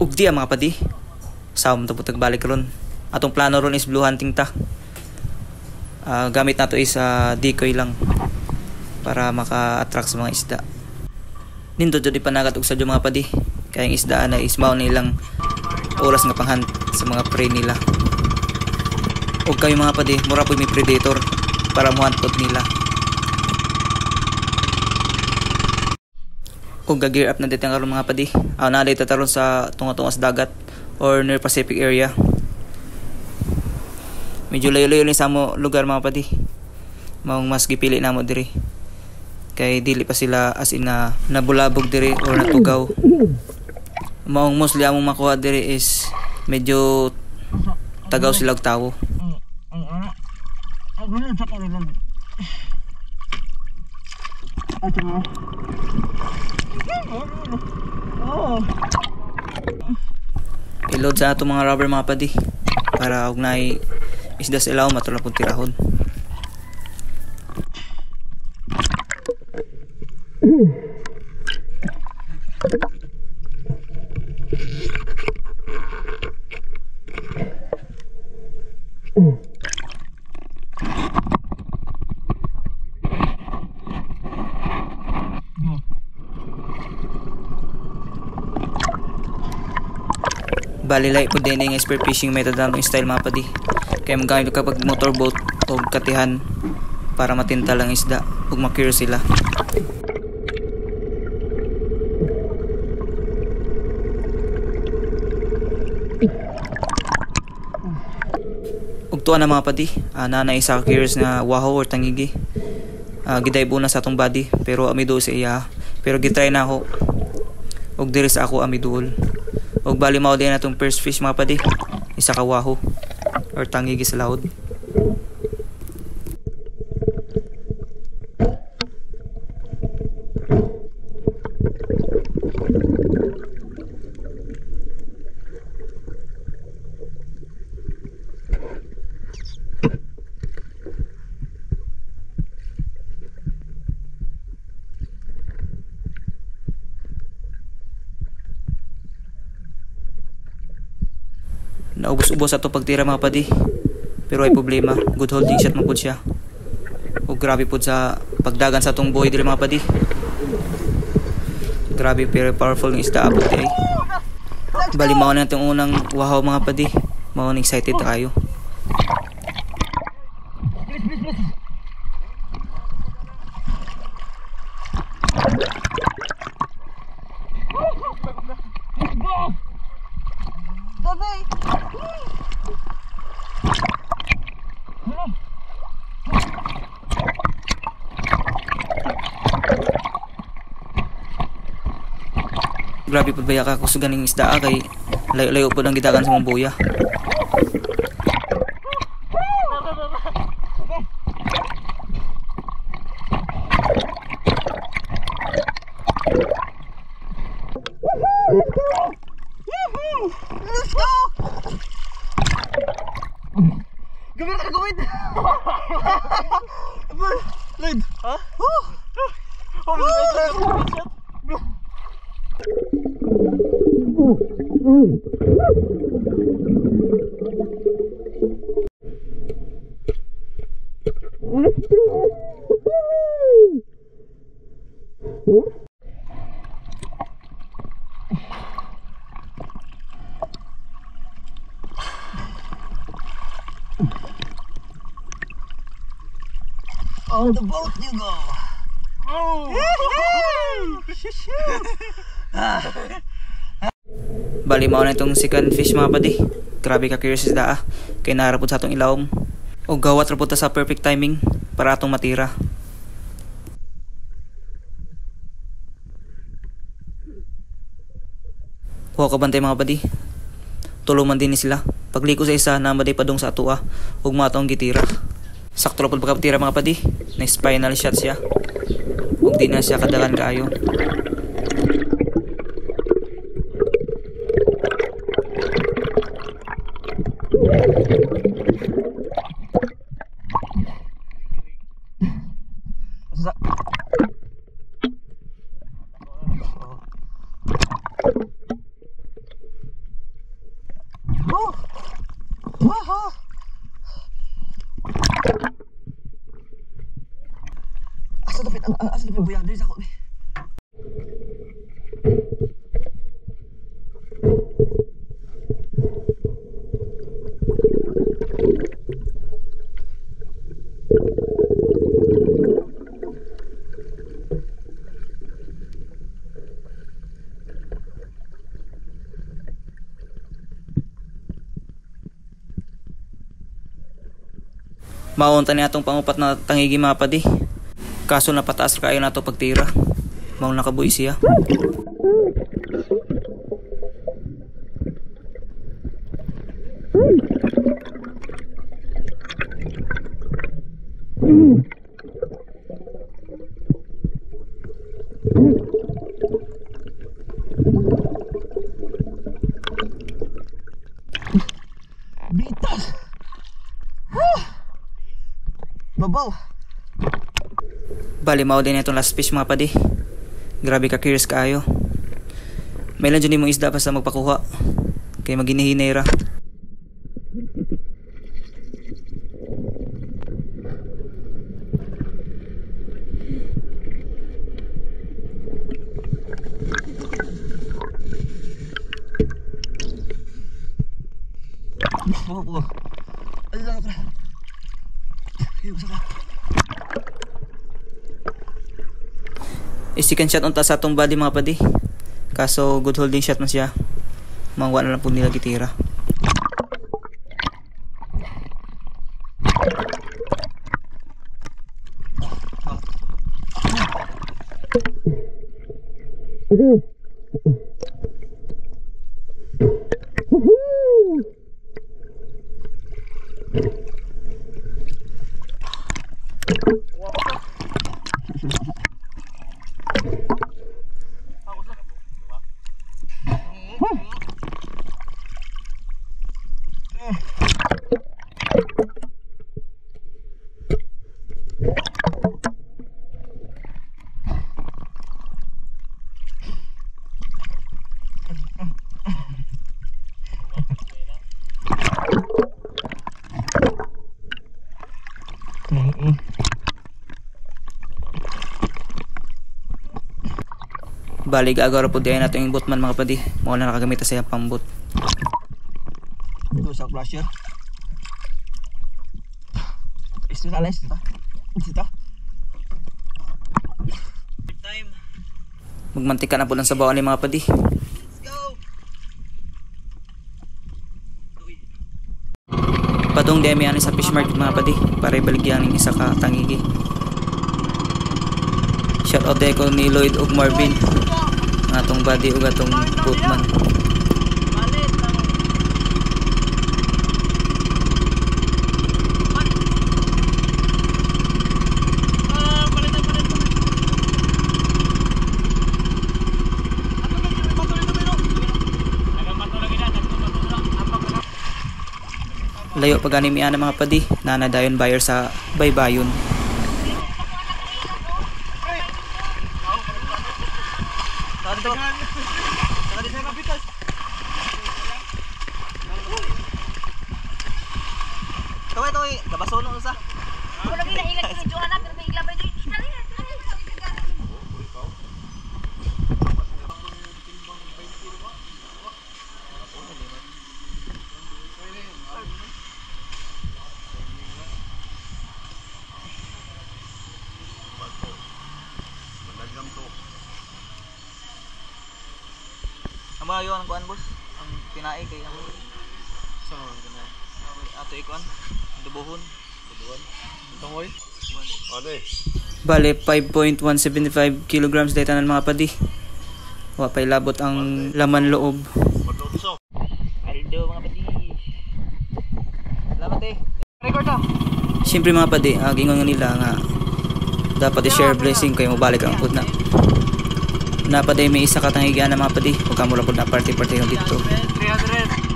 Ugdi mga padi. Sa mo tagbalik balik ron. Atong plano ron is blue hunting ta. Gamit nato is decoy lang para maka-attract sa mga isda. Nindot jud ipanagat og sadyo mga padi. Kaya ang isda na is mao nilang oras nga panghunt sa mga prey nila. Og kayo mga padi, mura po may predator para muhunt pod nila. Og ga-gear up na dito karon mga padi. Na dito taron sa tunga-tunga sa dagat or near Pacific area. Medyo layo-layo ni sa mo lugar mga padi. Maong mas gipili namo diri. Kay dili pa sila as in na nabulabog diri or natugaw. Maong mostly among makuha diri is medyo tagaw sila og tawo. I-load sa ato mga rubber mga padi para og naay isda sa ilaw matulog pud tirahon. Balilay po din yung spear fishing method namin style mga padi. Kaya magamit kapag motorboat o katihan para matinta lang isda ug makure sila. Ug tuwa na mga padi, nanay sa curious nga waho or tangigi. Gidaybo na sa atong body pero amido sa iya. Pero gitry na ako. Ug diri sa ako amiduol. Og bali mao din atong first fish mga padi. Isa ka waho or tangigi sa laod. Naubos-ubos ato pagtira mga padi. Pero ay problema, good holding shot man pud siya. O grabe pud sa pagdagan sa atong buhay dili mga padi. Grabe pero powerful ng isda abot ay. Bali mao na itong unang wahaw mga padi. Mao na excited na kayo. Grabe po ba ka kusugan ng isda kay layo-layo po ng gidagan sa mambuya. Let's go! Gawin ka gawin! Lid! Ha? Oh my God! On the boat you go! Oh! Bali mao na itong second fish mga padi. Grabe ka curious isda kay narapod sa atong ilawom. O gawat ra pud ta sa perfect timing para atong matira. Huwag ka bantay mga padi. Tulungan din ni sila. Pagliko sa isa na maday padong sa atua ug matong gitira. Sakto ra pud pagkatira mga padi. Na spinal shot siya. Ug di na siya kadagan kaayo. Oh! Wow! Asa dapat ang buyan diri sa ako. Maunta ni atong pangupat na tangigi mga padi. Kaso napataas ra kayo nato pagtira. Maong nakabuhi siya. Bitas! Babaw! Bali mao din itong last fish mga padi. Grabe ka curious kaayo. May lang dyan mong isda basta magpakuha. Kaya maginihinay ra. Babaw! Ay, lang ka. Hiyo sa ka. Second shot unta sa atong body mga padi. Kaso good holding shot man siya. Mangwa na lang po nila gitira. Bali gagawin po diyan natin yung boatman mga padi. Mao na nakagamit sa pambot. Ito sa flasher. Ito na lang ito. Ito. Time. Magmantika na po lang sa bawal mga padi. Let's go. Padong demi ani sa fish market mga padi para ibaligyan ng isa ka tangigi. Shout out ko ni Lloyd ug Marvin. Atong body ug atong boatman. Layo pa gani miana mga padi, nanadayon buyer sa baybayon. Kaway, gabasono sa. Wala gila ilag ni Joanna pero may igla ba dito? Amayo ang kuan boss, ang pinae kay ang so ato ikuan, dubuhon. Tungoy. Bale 5.175 kilograms dahil tanan mga padi. Wa pay labot ang laman loob. Aldo mga pati. Salamat eh. Record na. Siyempre mga padi, gingon nga nila nga dapat i-share blessing kayo mabalik ang pud na. Napaday may isa ka tangigan na mga padi, huwag ka mula po na party dito. 300.